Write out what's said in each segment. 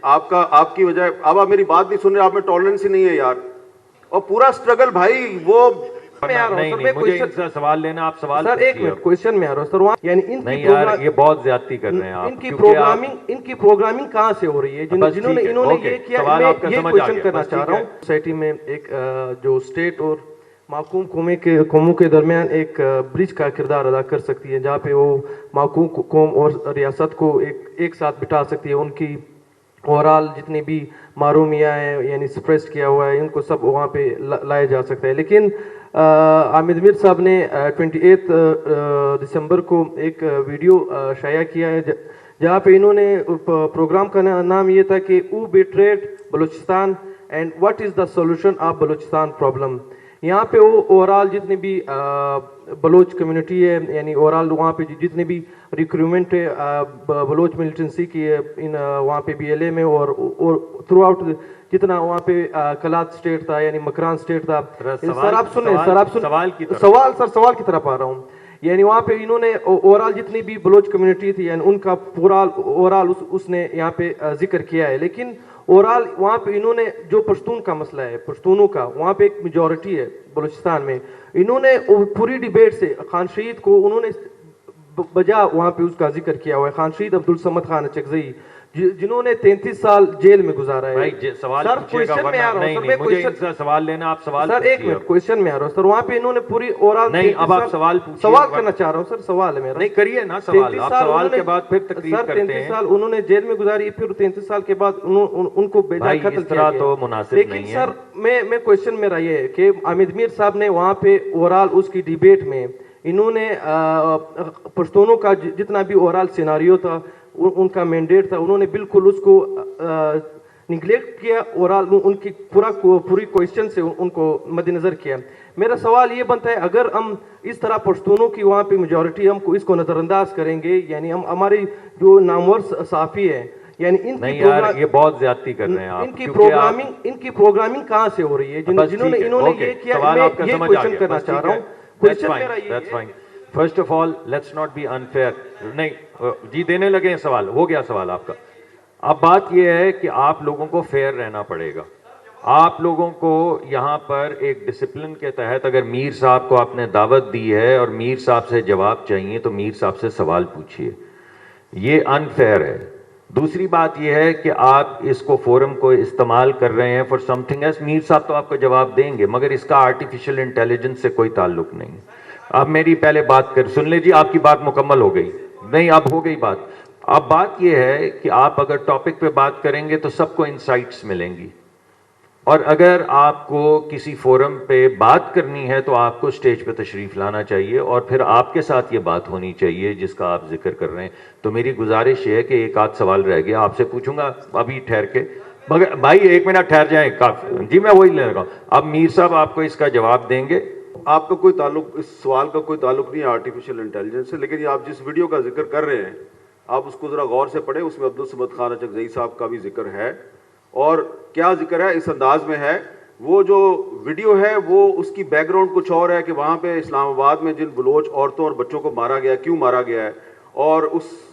آپ کی وجہ اب آپ میری بات نہیں سن رہے, آپ میں ٹالرنس ہی نہیں ہے یار. اور پورا اسٹرگل بھائی وہ مجھے ان سے سوال لینا, آپ سوال سر ایک منٹ کوشچن میں آ رہا ہوں سر. وہاں یعنی نہیں یار یہ بہت زیادتی کر رہے ہیں آپ, ان کی پروگرامنگ کہاں سے ہو رئی ہے انہوں نے یہ کیا. میں یہ کوشچن کرنا چاہ رہا ہوں, سوسائٹی میں ایک جو اسٹیٹ اور محکوم قوموں کے درمیان ایک برج کا کردار ادا کر سکتی ہے, جہاں پہ وہ محکوم قوم اور ریاست کو ایک ساتھ بٹھا سکتی ہے. ان کی اوورال جتنی بھی محرومیاں ہیں یعنی سپریس کیا ہوا ہے ان کو سب وہاں پہ لایا جا سکتا ہے. لیکن حامد میر صاحب نے 28 دسمبر کو ایک ویڈیو شائع کیا ہے جہاں پہ انہوں نے پروگرام کا نام یہ تھا کہ o betrayed Balochistan and what is the solution of Balochistan problem. یہاں پہ وہ اوورال جتنے بھی بلوچ کمیونٹی ہے یعنی اوورال وہاں پہ جتنے بھی ریکروٹمنٹ ہے بلوچ ملیٹنسی کی ہے وہاں پہ بی ایل اے میں اور تھرو آؤٹ جتنا وہاں پہ کلات اسٹیٹ تھا یعنی مکران اسٹیٹ تھا. سر آپ سنیں سوال کی طرف آ رہا ہوں. یعنی وہاں پہ انہوں نے اوورال جتنی بھی بلوچ کمیونٹی تھی یعنی ان کا پورا اوورال اس نے یہاں پہ ذکر کیا ہے. لیکن اوورال وہاں پہ انہوں نے جو پشتون کا مسئلہ ہے پشتونوں کا وہاں پہ ایک میجورٹی ہے بلوچستان میں, انہوں نے پوری ڈیبیٹ سے خان شہید کو انہوں نے بجا وہاں پہ اس کا ذکر کیا ہوا ہے. خان شہید عبدالصمد خان اچکزئی جنہوں نے 33 سال جیل میں گزارا ہے. سر کوشچن میں آ رہا ہوں سر, مجھے ان سے سوال لینا, آپ سوال سر ایک منٹ کوشچن میں آ رہا ہوں سر. وہاں پہ انہوں نے پوری اوورال نہیں, اب آپ سوال کرنا چاہ رہا ہوں سر. سوال ہے میرا, نہیں کریے نا سوال, آپ سوال کے بعد پھر تقریر کرتے ہیں. 33 سال انہوں نے جیل میں گزاری, پھر 33 سال کے بعد ان کو بھیجا قتل کیا گیا. تو مناسب لیکن نہیں ہے. سر میں کوشچن میرا یہ ہے کہ حامد میر صاحب نے وہاں پہ اوورال اس کی ڈیبیٹ میں انہوں نے پشتونوں کا جتنا بھی اوورال سیناریو تھا ان کا مینڈیٹ تھا انہوں نے بالکل اس کو نگلیکٹ کیا اور ان کی پوری کوشچن سے ان کو مد نظر کیا. میرا سوال یہ بنتا ہے اگر ہم اس طرح پشتونوں کی وہاں پہ میجورٹی ہم کو اس کو نظر انداز کریں گے یعنی ہم ہماری جو نامور صحافی ہے یعنی یہ بہت زیادتی کر رہے ہیں آپ. ان کی پروگرامنگ کہاں سے ہو رہی ہے انہوں نے یہ کیا. میں یہ کوشچن کرنا چاہ رہا ہوں. First of all let's not be unfair. نہیں جی دینے لگے ہیں سوال, ہو گیا سوال آپ کا. اب بات یہ ہے کہ آپ لوگوں کو فیئر رہنا پڑے گا. آپ لوگوں کو یہاں پر ایک ڈسپلن کے تحت اگر میر صاحب کو آپ نے دعوت دی ہے اور میر صاحب سے جواب چاہیے تو میر صاحب سے سوال پوچھیے, یہ انفیئر ہے. دوسری بات یہ ہے کہ آپ اس کو فورم کو استعمال کر رہے ہیں فار سم تھنگ ایلس. میر صاحب تو آپ کو جواب دیں گے مگر اس کا آرٹیفیشل انٹیلیجنس سے کوئی تعلق نہیں. اب میری پہلے بات سن لیں جی, آپ کی بات مکمل ہو گئی. نہیں اب ہو گئی بات. اب بات یہ ہے کہ آپ اگر ٹاپک پہ بات کریں گے تو سب کو انسائٹس ملیں گی, اور اگر آپ کو کسی فورم پہ بات کرنی ہے تو آپ کو اسٹیج پہ تشریف لانا چاہیے اور پھر آپ کے ساتھ یہ بات ہونی چاہیے جس کا آپ ذکر کر رہے ہیں. تو میری گزارش یہ ہے کہ ایک آدھ سوال رہ گیا, آپ سے پوچھوں گا ابھی ٹھہر کے. مگر بھائی ایک منٹ ٹھہر جائیں کافی. جی میں وہی لے رہا ہوں. اب میر صاحب آپ کو اس کا جواب دیں گے. آپ کا کوئی تعلق, اس سوال کا کوئی تعلق نہیں ہے آرٹیفیشل انٹیلیجنس سے, لیکن یہ آپ جس ویڈیو کا ذکر کر رہے ہیں آپ اس کو ذرا غور سے پڑھیں. اس میں عبدالصمد خان اچکزئی صاحب کا بھی ذکر ہے, اور کیا ذکر ہے اس انداز میں ہے. وہ جو ویڈیو ہے وہ اس کی بیک گراؤنڈ کچھ اور ہے کہ وہاں پہ اسلام آباد میں جن بلوچ عورتوں اور بچوں کو مارا گیا, کیوں مارا گیا ہے, اور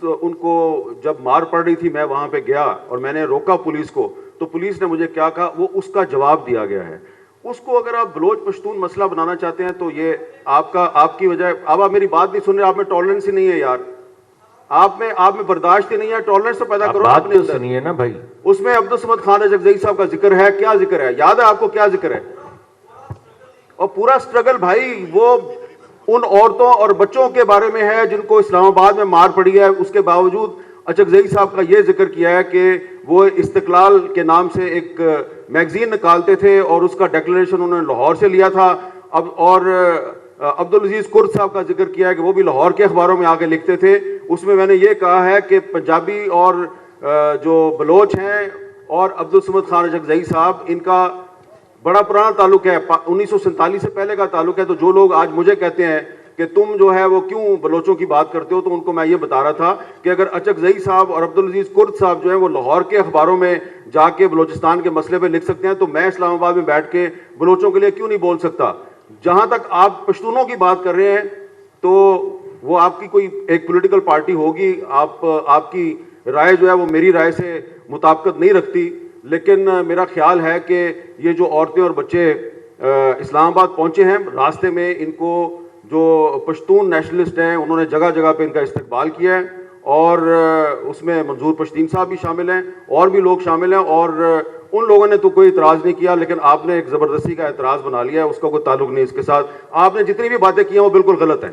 ان کو جب مار پڑ رہی تھی میں وہاں پہ گیا اور میں نے روکا پولیس کو, تو پولیس نے مجھے کیا کہا وہ اس کا جواب دیا گیا ہے. اس کو اگر آپ بلوچ پشتون مسئلہ بنانا چاہتے ہیں تو یہ آپ کی وجہ. اب آپ میری بات نہیں سن رہے, آپ میں ٹالرنس ہی نہیں ہے یار, آپ میں برداشت ہی نہیں ہے. ٹالرنس تو پیدا کرو بات تو سنیے نا بھائی. اس میں عبدالصمد خان اچکزئی صاحب کا ذکر ہے. کیا ذکر ہے, یاد ہے آپ کو کیا ذکر ہے؟ اور پورا اسٹرگل بھائی وہ ان عورتوں اور بچوں کے بارے میں ہے جن کو اسلام آباد میں مار پڑی ہے. اس کے باوجود اچکزئی صاحب کا یہ ذکر کیا ہے کہ وہ استقلال کے نام سے ایک میگزین نکالتے تھے اور اس کا ڈیکلریشن انہوں نے لاہور سے لیا تھا. اور عبدالعزیز کرد صاحب کا ذکر کیا ہے کہ وہ بھی لاہور کے اخباروں میں آگے لکھتے تھے. اس میں نے یہ کہا ہے کہ پنجابی اور جو بلوچ ہیں اور عبدالصمد خان اچکزئی صاحب ان کا بڑا پرانا تعلق ہے, 1947 سے پہلے کا تعلق ہے. تو جو لوگ آج مجھے کہتے ہیں کہ تم جو ہے وہ کیوں بلوچوں کی بات کرتے ہو, تو ان کو میں یہ بتا رہا تھا کہ اگر اچکزئی صاحب اور عبدالعزیز کرد صاحب جو ہیں وہ لاہور کے اخباروں میں جا کے بلوچستان کے مسئلے پہ لکھ سکتے ہیں تو میں اسلام آباد میں بیٹھ کے بلوچوں کے لیے کیوں نہیں بول سکتا. جہاں تک آپ پشتونوں کی بات کر رہے ہیں تو وہ آپ کی کوئی ایک پولیٹیکل پارٹی ہوگی, آپ کی رائے جو ہے وہ میری رائے سے مطابقت نہیں رکھتی، لیکن میرا خیال ہے کہ یہ جو عورتیں اور بچے اسلام آباد پہنچے ہیں، راستے میں ان کو جو پشتون نیشنلسٹ ہیں انہوں نے جگہ جگہ پہ ان کا استقبال کیا ہے، اور اس میں منظور پشتین صاحب بھی شامل ہیں، اور بھی لوگ شامل ہیں، اور ان لوگوں نے تو کوئی اعتراض نہیں کیا، لیکن آپ نے ایک زبردستی کا اعتراض بنا لیا ہے، اس کا کوئی تعلق نہیں اس کے ساتھ۔ آپ نے جتنی بھی باتیں کی ہیں وہ بالکل غلط ہیں۔